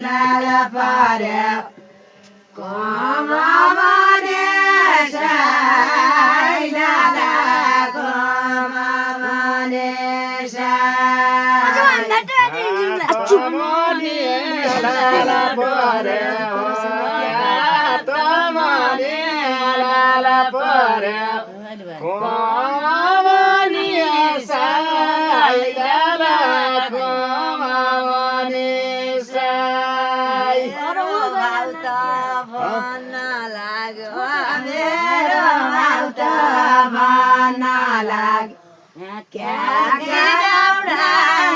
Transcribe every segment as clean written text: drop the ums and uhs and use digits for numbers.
la pare koma mane sai la la koma mane sai tomani la la pare tomani la la pare koma mane sai la la koma mane sai भन्न लाग्यो मेरो माउत भन्न लाग्यो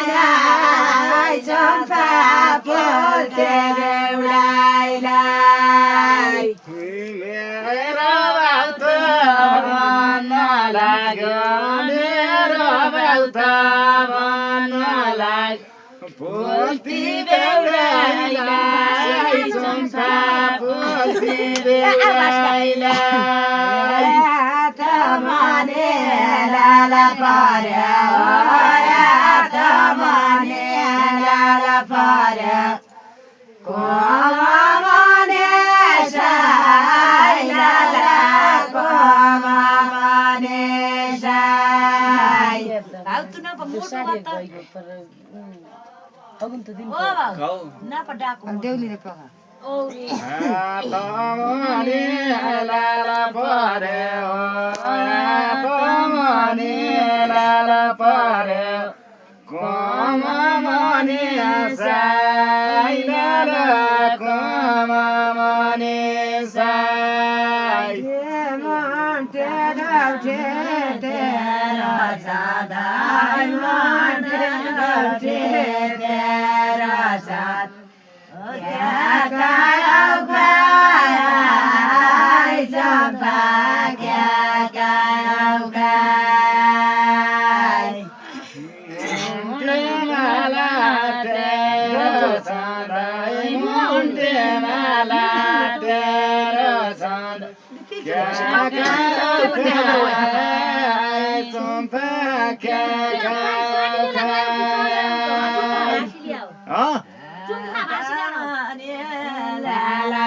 बेउडालाई चम्पा पोल्थे बेउडालाई मेरो माउत भन्न लाग्यो मेरो माउत भन्न लाग्यो पोल्थी बेउडालाई चम्पा पोल्थी बेउडालाई हात माने लाला पर्यो हात माने लाला पर्यो कोमा माने साई लाला कोमा माने साई देउलीले पका तमनी लाला पर्यो तमनी लाला पर्यो कोमा मनी साई लाला कोमा मनी साई मन तेरा तेरा सादा मन तेरा सादा क्या कराऊ खाई चम्पा क्या कराऊ खाई मुन्टे माला तेरो सधैँ मुन्टे माला तेरो सधैँ क्या कराऊ खाई चम्पा क्या कराऊ खाई la la